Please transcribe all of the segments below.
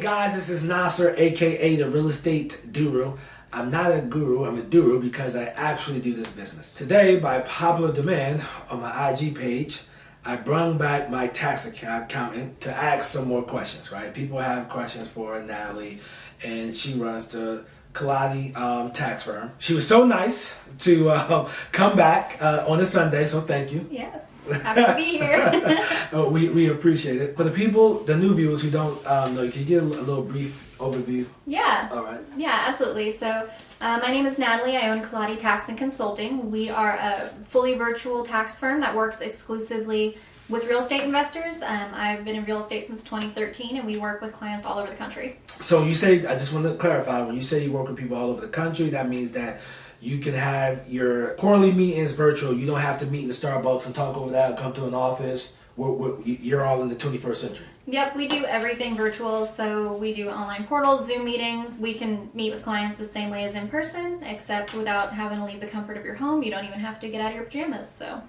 guys, this is Nasser, aka the Real Estate Doru. I'm not a guru, I'm a Doru because I actually do this business. Today, by popular demand on my IG page, I brought back my tax accountant to ask some more questions, right? People have questions for Natalie, and she runs the Kaladi tax firm. She was so nice to come back on a Sunday, so thank you. Yeah. Happy to be here. we appreciate it. For the people, the new viewers who don't know, can you give a little brief overview? Yeah. All right. Yeah, absolutely. So my name is Natalie. I own Kaladi Tax and Consulting. We are a fully virtual tax firm that works exclusively with real estate investors. I've been in real estate since 2013, and we work with clients all over the country. So you say, I just want to clarify, when you say you work with people all over the country, that means that you can have your quarterly meetings virtual. You don't have to meet in the Starbucks and talk over that, come to an office. You're all in the 21st century. Yep, we do everything virtual. So we do online portals, Zoom meetings. We can meet with clients the same way as in person, except without having to leave the comfort of your home. You don't even have to get out of your pajamas. So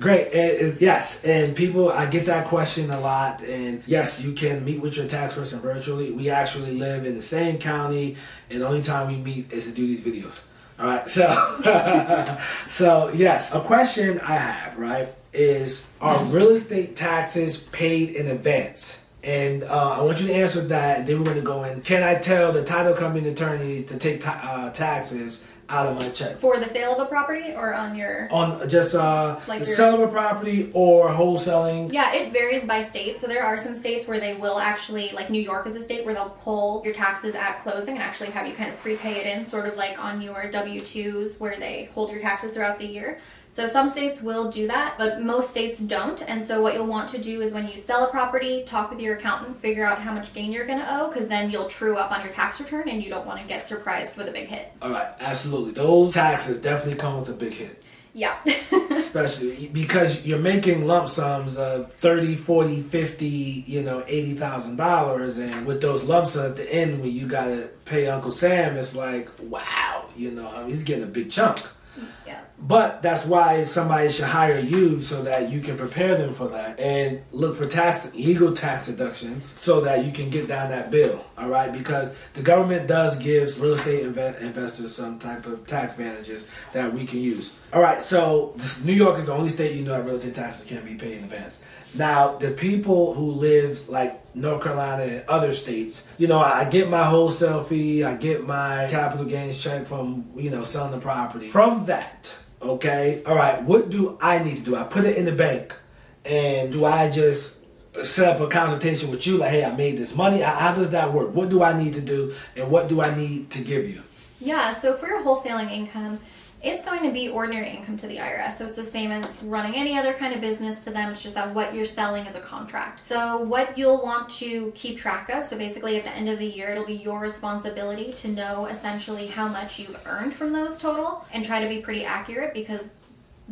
great. Yes, and people, I get that question a lot. And yes, you can meet with your tax person virtually. We actually live in the same county, and the only time we meet is to do these videos. All right, so so yes, a question I have, right, is are real estate taxes paid in advance? And I want you to answer that, and then we're going to go in. Can I tell the title company attorney to take taxes out of my check? For the sale of a property or on your... On just like the sale of a property or wholesaling? Yeah, it varies by state. So there are some states where they will actually, like New York is a state where they'll pull your taxes at closing and actually have you kind of prepay it in, sort of like on your W-2s where they hold your taxes throughout the year. So some states will do that, but most states don't. And so what you'll want to do is when you sell a property, talk with your accountant, figure out how much gain you're going to owe, because then you'll true up on your tax return and you don't want to get surprised with a big hit. All right, absolutely. Those taxes definitely come with a big hit. Yeah. Especially because you're making lump sums of 30, 40, 50, $80,000. And with those lump sums at the end, when you got to pay Uncle Sam, it's like, wow, he's getting a big chunk. Yeah. But that's why somebody should hire you so that you can prepare them for that and look for legal tax deductions so that you can get down that bill. All right, because the government does give real estate investors some type of tax advantages that we can use. All right, so New York is the only state that real estate taxes can be paid in advance. Now, the people who live like North Carolina and other states, I get my wholesale fee, I get my capital gains check from, selling the property. From that, okay, all right, what do I need to do? I put it in the bank, and do I just set up a consultation with you like, hey, I made this money? How does that work? What do I need to do, and what do I need to give you? Yeah, so for your wholesaling income, it's going to be ordinary income to the IRS. So it's the same as running any other kind of business to them. It's just that what you're selling is a contract. So what you'll want to keep track of, so basically at the end of the year, it'll be your responsibility to know essentially how much you've earned from those total and try to be pretty accurate, because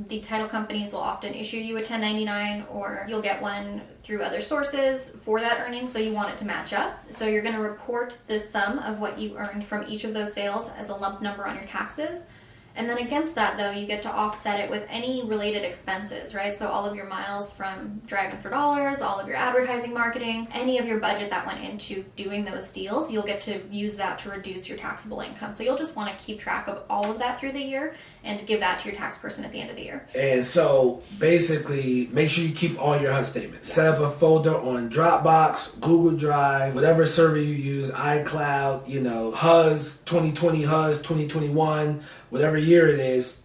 the title companies will often issue you a 1099 or you'll get one through other sources for that earning, so you want it to match up. So you're going to report the sum of what you earned from each of those sales as a lump number on your taxes. And then against that, though, you get to offset it with any related expenses, right? So all of your miles from driving for dollars, all of your advertising, marketing, any of your budget that went into doing those deals, you'll get to use that to reduce your taxable income. So you'll just want to keep track of all of that through the year and give that to your tax person at the end of the year. And so basically, make sure you keep all your HUD statements. Yes. Set up a folder on Dropbox, Google Drive, whatever server you use, iCloud, HUDs, 2020 HUDs, 2021, whatever year it is,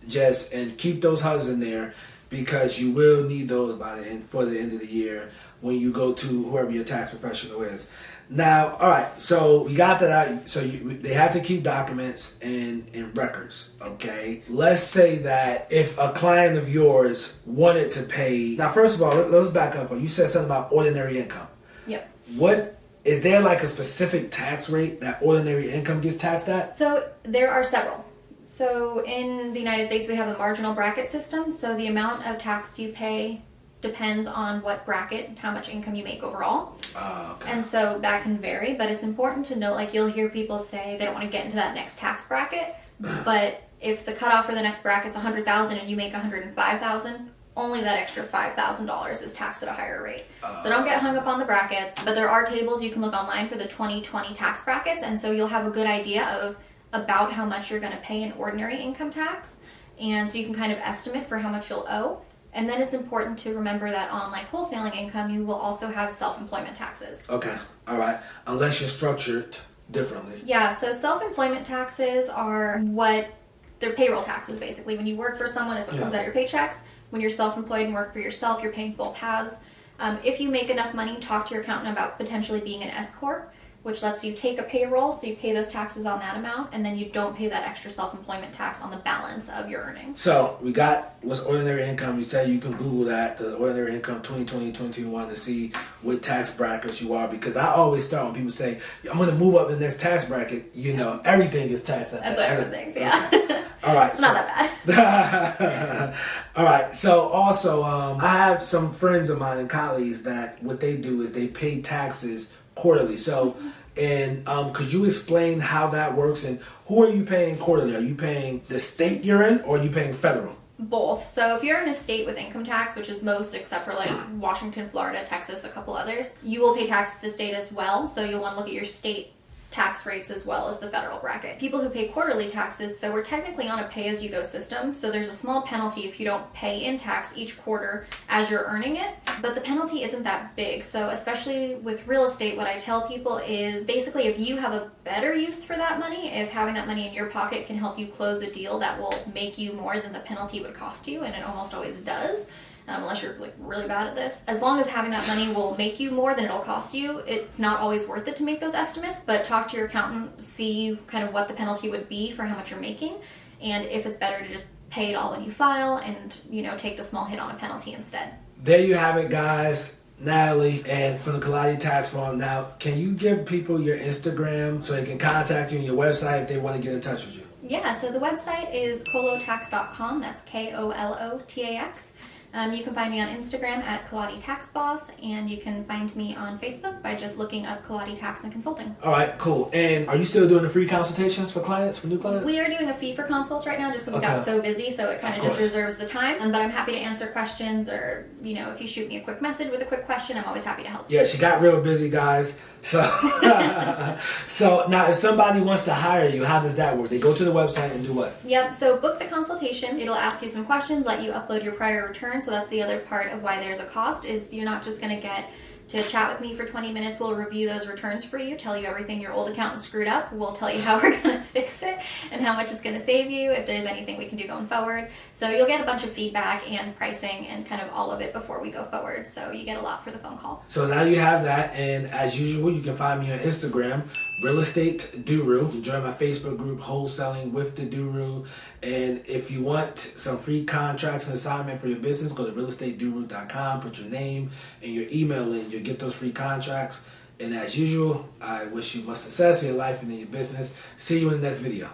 and keep those HUDs in there, because you will need those for the end of the year when you go to whoever your tax professional is. Now, all right, so we got that out. So they have to keep documents and records, okay? Let's say that if a client of yours wanted to pay... Now, first of all, let's back up. You said something about ordinary income. Yep. What is there like a specific tax rate that ordinary income gets taxed at? So there are several. So in the United States, we have a marginal bracket system. So the amount of tax you pay depends on what bracket, how much income you make overall. Okay. And so that can vary, but it's important to note, like you'll hear people say they don't want to get into that next tax bracket, but if the cutoff for the next bracket's $100,000 and you make $105,000, only that extra $5,000 is taxed at a higher rate. So don't get hung up on the brackets, but there are tables you can look online for the 2020 tax brackets, and so you'll have a good idea of about how much you're going to pay in ordinary income tax, and so you can kind of estimate for how much you'll owe. And then it's important to remember that on like wholesaling income, you will also have self-employment taxes. Okay, all right, unless you're structured differently. Yeah, so self-employment taxes are they're payroll taxes basically. When you work for someone, it's what comes out of your paychecks. When you're self-employed and work for yourself, you're paying both halves. If you make enough money, talk to your accountant about potentially being an S corp, which lets you take a payroll, so you pay those taxes on that amount, and then you don't pay that extra self-employment tax on the balance of your earnings. So we got what's ordinary income. You say you can Google that, the ordinary income 2020, 2021, to see what tax brackets you are, because I always start when people say, I'm going to move up the next tax bracket, everything is taxed at That's that. what everyone thinks, yeah. Okay. All right. It's not that bad. All right. So also, I have some friends of mine and colleagues that what they do is they pay taxes quarterly. So, and could you explain how that works, and who are you paying quarterly? Are you paying the state you're in, or are you paying federal? Both. So if you're in a state with income tax, which is most except for like Washington, Florida, Texas, a couple others, you will pay tax to the state as well. So you'll want to look at your state tax rates as well as the federal bracket. People who pay quarterly taxes, so we're technically on a pay-as-you-go system, so there's a small penalty if you don't pay in tax each quarter as you're earning it, but the penalty isn't that big. So especially with real estate, what I tell people is basically if you have a better use for that money, if having that money in your pocket can help you close a deal that will make you more than the penalty would cost you, and it almost always does, unless you're like really bad at this. As long as having that money will make you more than it'll cost you, it's not always worth it to make those estimates, but talk to your accountant, see kind of what the penalty would be for how much you're making, and if it's better to just pay it all when you file and, take the small hit on a penalty instead. There you have it, guys. Natalie, and from the Kaladi Tax Firm. Now, can you give people your Instagram so they can contact you and your website if they want to get in touch with you? Yeah, so the website is kolotax.com. That's KOLOTAX. You can find me on Instagram at Kaladi Tax Boss, and you can find me on Facebook by just looking up Kaladi Tax and Consulting. All right, cool. And are you still doing the free consultations for clients, for new clients? We are doing a fee for consults right now just because we got so busy, so it kind of just reserves the time. But I'm happy to answer questions, or, if you shoot me a quick message with a quick question, I'm always happy to help. Yeah, she got real busy, guys. So, so now if somebody wants to hire you, how does that work? They go to the website and do what? Yep, so book the consultation. It'll ask you some questions, let you upload your prior return. So that's the other part of why there's a cost, is you're not just going to get to chat with me for 20 minutes. We'll review those returns for you, tell you everything your old accountant screwed up. We'll tell you how we're going to fix it and how much it's going to save you, if there's anything we can do going forward. So you'll get a bunch of feedback and pricing and kind of all of it before we go forward. So you get a lot for the phone call. So now you have that, and as usual, you can find me on Instagram, RealEstate Doru. Join my Facebook group, Wholesaling with the Doru. And if you want some free contracts and assignment for your business, go to realestatedoru.com, put your name and your email in. You'll get those free contracts. And as usual, I wish you much success in your life and in your business. See you in the next video.